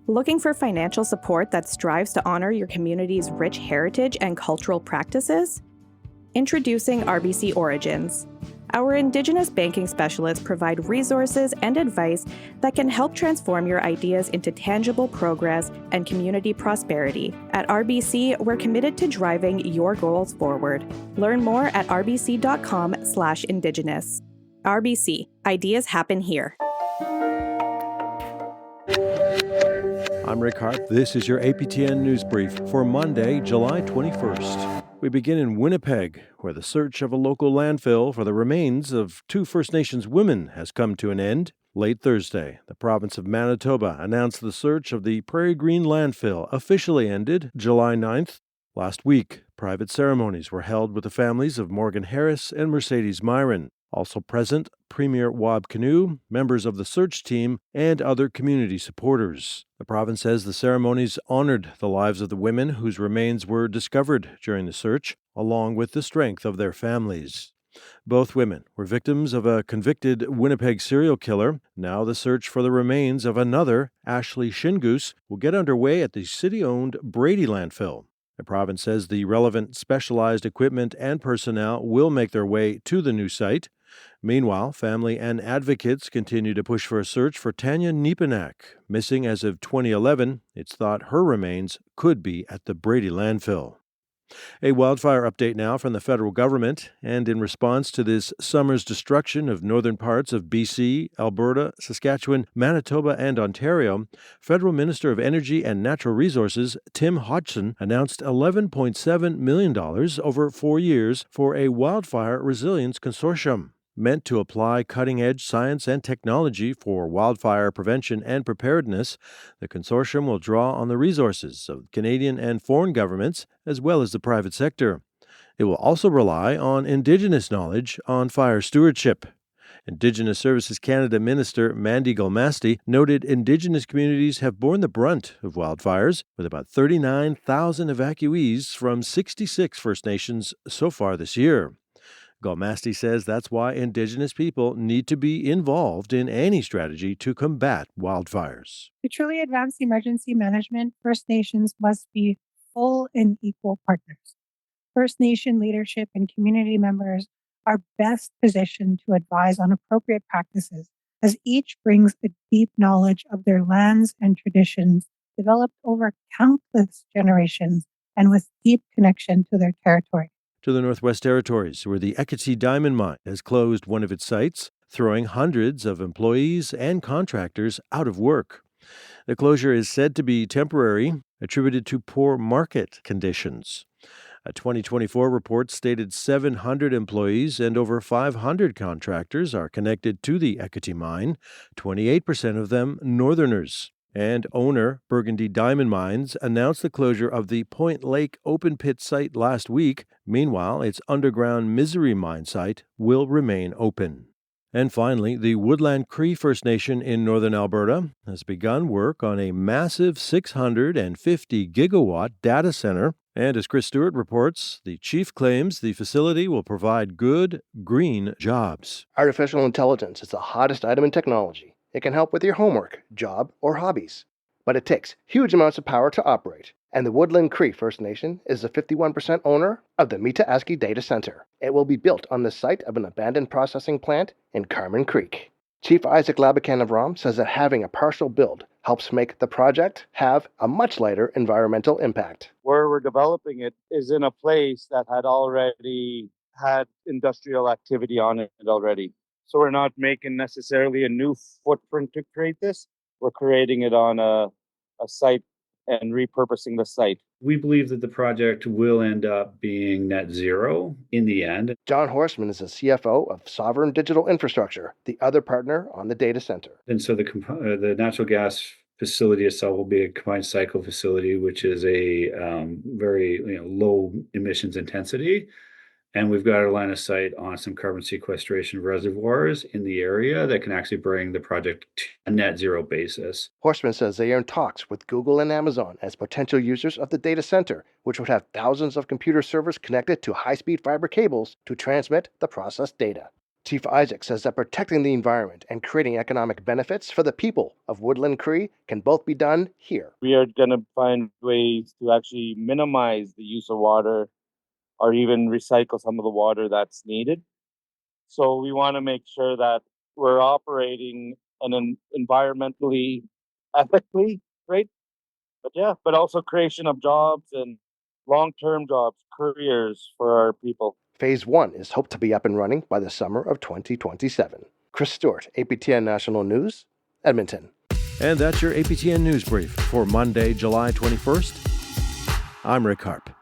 Looking for financial support that strives to honor your community's rich heritage and cultural practices? Introducing RBC Origins. Our Indigenous banking specialists provide resources and advice that can help transform your ideas into tangible progress and community prosperity. At RBC, we're committed to driving your goals forward. Learn more at rbc.com/indigenous. RBC, ideas happen here. I'm Rick Hart. This is your APTN News Brief for Monday, July 21st. We begin in Winnipeg, where the search of a local landfill for the remains of 2 First Nations women has come to an end. Late Thursday, the province of Manitoba announced the search of the Prairie Green landfill officially ended July 9th. Last week, private ceremonies were held with the families of Morgan Harris and Marcedes Myran. Also present, Premier Wab Kinew, members of the search team, and other community supporters. The province says the ceremonies honored the lives of the women whose remains were discovered during the search, along with the strength of their families. Both women were victims of a convicted Winnipeg serial killer. Now the search for the remains of another, Ashley Shingoose, will get underway at the city-owned Brady landfill. The province says the relevant specialized equipment and personnel will make their way to the new site. Meanwhile, family and advocates continue to push for a search for Tanya Niepanak. Missing as of 2011, it's thought her remains could be at the Brady landfill. A wildfire update now from the federal government, and in response to this summer's destruction of northern parts of BC, Alberta, Saskatchewan, Manitoba, and Ontario, Federal Minister of Energy and Natural Resources Tim Hodgson announced $11.7 million over 4 years for a wildfire resilience consortium. Meant to apply cutting-edge science and technology for wildfire prevention and preparedness, the consortium will draw on the resources of Canadian and foreign governments, as well as the private sector. It will also rely on Indigenous knowledge on fire stewardship. Indigenous Services Canada Minister Mandy Gulmasti noted Indigenous communities have borne the brunt of wildfires, with about 39,000 evacuees from 66 First Nations so far this year. Gulmasti says that's why Indigenous people need to be involved in any strategy to combat wildfires. To truly advance emergency management, First Nations must be full and equal partners. First Nation leadership and community members are best positioned to advise on appropriate practices, as each brings a deep knowledge of their lands and traditions developed over countless generations and with deep connection to their territory. To the Northwest Territories, where the Ekiti Diamond Mine has closed one of its sites, throwing hundreds of employees and contractors out of work. The closure is said to be temporary, attributed to poor market conditions. A 2024 report stated 700 employees and over 500 contractors are connected to the Ekiti mine, 28% of them Northerners. And owner Burgundy Diamond Mines announced the closure of the Point Lake open pit site last week. Meanwhile, its underground Misery mine site will remain open. And finally, the Woodland Cree First Nation in northern Alberta has begun work on a massive 650 gigawatt data center. And as Chris Stewart reports, the chief claims the facility will provide good, green jobs. Artificial intelligence is the hottest item in technology. It can help with your homework, job, or hobbies. But it takes huge amounts of power to operate. And the Woodland Cree First Nation is the 51% owner of the Mita-Aski Data Center. It will be built on the site of an abandoned processing plant in Carmen Creek. Chief Isaac Labakan of Rom says that having a partial build helps make the project have a much lighter environmental impact. Where we're developing it is in a place that had already had industrial activity on it already. So we're not making necessarily a new footprint to create this. We're creating it on a site and repurposing the site. We believe that the project will end up being net zero in the end. John Horstman is the CFO of Sovereign Digital Infrastructure, the other partner on the data center. And so the natural gas facility itself will be a combined cycle facility, which is a very low emissions intensity. And we've got a line of sight on some carbon sequestration reservoirs in the area that can actually bring the project to a net zero basis. Horstman says they are in talks with Google and Amazon as potential users of the data center, which would have thousands of computer servers connected to high-speed fiber cables to transmit the processed data. Chief Isaac says that protecting the environment and creating economic benefits for the people of Woodland Cree can both be done here. We are going to find ways to actually minimize the use of water or even recycle some of the water that's needed. So we want to make sure that we're operating in an environmentally ethically, right? But also creation of jobs and long-term jobs, careers for our people. Phase 1 is hoped to be up and running by the summer of 2027. Chris Stewart, APTN National News, Edmonton. And that's your APTN News Brief for Monday, July 21st. I'm Rick Harp.